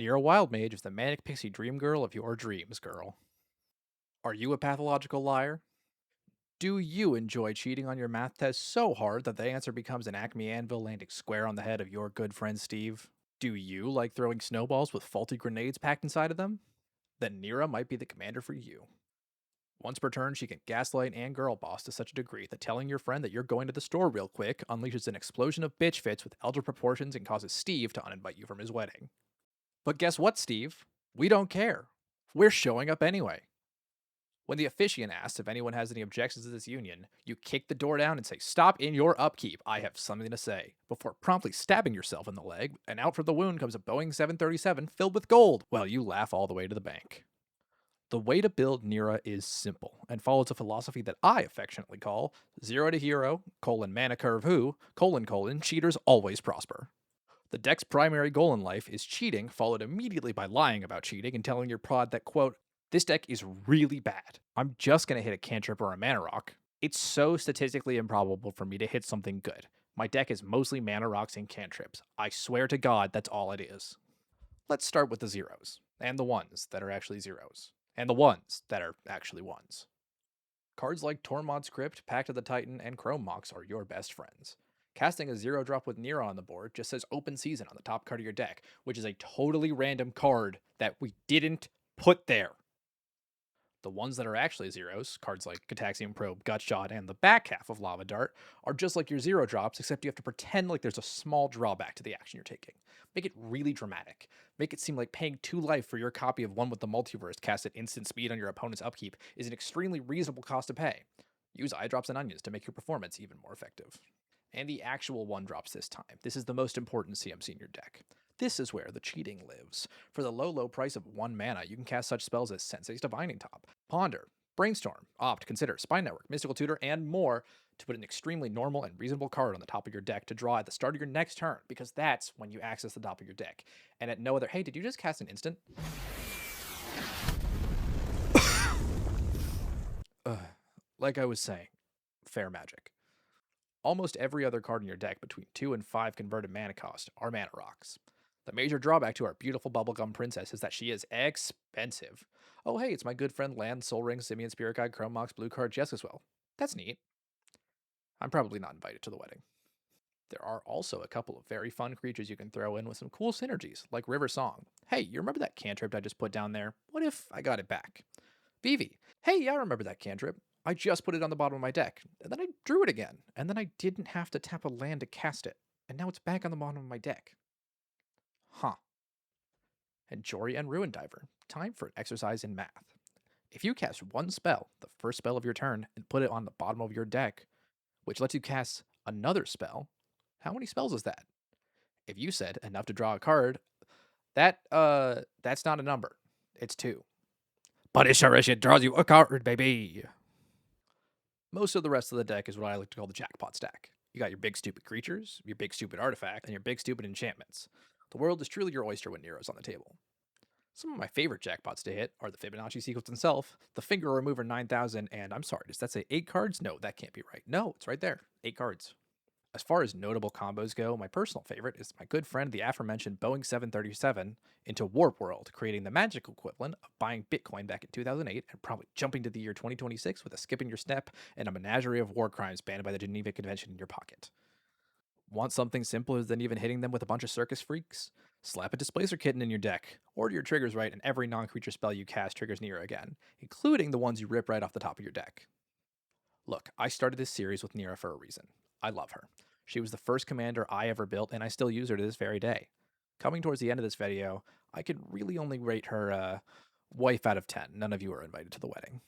Neera Wild Mage is the manic pixie dream girl of your dreams, girl. Are you a pathological liar? Do you enjoy cheating on your math test so hard that the answer becomes an Acme anvil landing square on the head of your good friend Steve? Do you like throwing snowballs with faulty grenades packed inside of them? Then Neera might be the commander for you. Once per turn, she can gaslight and girl boss to such a degree that telling your friend that you're going to the store real quick unleashes an explosion of bitch fits with elder proportions and causes Steve to uninvite you from his wedding. But guess what, Steve? We don't care. We're showing up anyway. When the officiant asks if anyone has any objections to this union, you kick the door down and say, "Stop in your upkeep, I have something to say," before promptly stabbing yourself in the leg, and out from the wound comes a Boeing 737 filled with gold, while you laugh all the way to the bank. The way to build Neera is simple, and follows a philosophy that I affectionately call zero to hero, mana curve who, cheaters always prosper. The deck's primary goal in life is cheating, followed immediately by lying about cheating and telling your prod that, quote, "This deck is really bad. I'm just going to hit a cantrip or a mana rock. It's so statistically improbable for me to hit something good. My deck is mostly mana rocks and cantrips. I swear to God, that's all it is." Let's start with the zeros, and the ones that are actually zeros, and the ones that are actually ones. Cards like Tormod's Crypt, Pact of the Titan, and Chrome Mox are your best friends. Casting a 0-drop with Neera on the board just says Open Season on the top card of your deck, which is a totally random card that we didn't put there. The ones that are actually zeros, cards like Cataxium Probe, Gutshot, and the back half of Lava Dart, are just like your 0-drops, except you have to pretend like there's a small drawback to the action you're taking. Make it really dramatic. Make it seem like paying 2 life for your copy of One with the Multiverse cast at instant speed on your opponent's upkeep is an extremely reasonable cost to pay. Use eye drops and onions to make your performance even more effective. And the actual 1-drops this time. This is the most important CMC in your deck. This is where the cheating lives. For the low price of 1 mana, you can cast such spells as Sensei's Divining Top, Ponder, Brainstorm, Opt, Consider, Spine Network, Mystical Tutor, and more to put an extremely normal and reasonable card on the top of your deck to draw at the start of your next turn, because that's when you access the top of your deck. And at no other— hey, did you just cast an instant? Like I was saying, fair magic. Almost every other card in your deck between 2 and 5 converted mana cost are mana rocks. The major drawback to our beautiful bubblegum princess is that she is expensive. Oh hey, it's my good friend Land, Soul Ring, Simian, Spirit Guide, Chrome Mox, Blue Card, Jessicaswell. That's neat. I'm probably not invited to the wedding. There are also a couple of very fun creatures you can throw in with some cool synergies, like River Song. Hey, you remember that cantrip I just put down there? What if I got it back? Vivi. Hey, yeah, I remember that cantrip. I just put it on the bottom of my deck, and then I drew it again, and then I didn't have to tap a land to cast it, and now it's back on the bottom of my deck. Huh. And Jory and Ruin Diver. Time for an exercise in math. If you cast one spell, the first spell of your turn, and put it on the bottom of your deck, which lets you cast another spell, how many spells is that? If you said enough to draw a card, that's not a number. It's 2. But it draws you a card, baby. Most of the rest of the deck is what I like to call the jackpot stack. You got your big stupid creatures, your big stupid artifact, and your big stupid enchantments. The world is truly your oyster when Neera's on the table. Some of my favorite jackpots to hit are the Fibonacci sequence itself, the Finger Remover 9000, and I'm sorry, does that say 8 cards? No, that can't be right. No, it's right there. 8 cards. As far as notable combos go, my personal favorite is my good friend the aforementioned Boeing 737 into Warp World, creating the magical equivalent of buying Bitcoin back in 2008 and probably jumping to the year 2026 with a skip in your step and a menagerie of war crimes banned by the Geneva Convention in your pocket. Want something simpler than even hitting them with a bunch of circus freaks? Slap a Displacer Kitten in your deck. Order your triggers right, and every non-creature spell you cast triggers Neera again, including the ones you rip right off the top of your deck. Look, I started this series with Neera for a reason. I love her. She was the first commander I ever built, and I still use her to this very day. Coming towards the end of this video, I could really only rate her wife out of 10. None of you are invited to the wedding.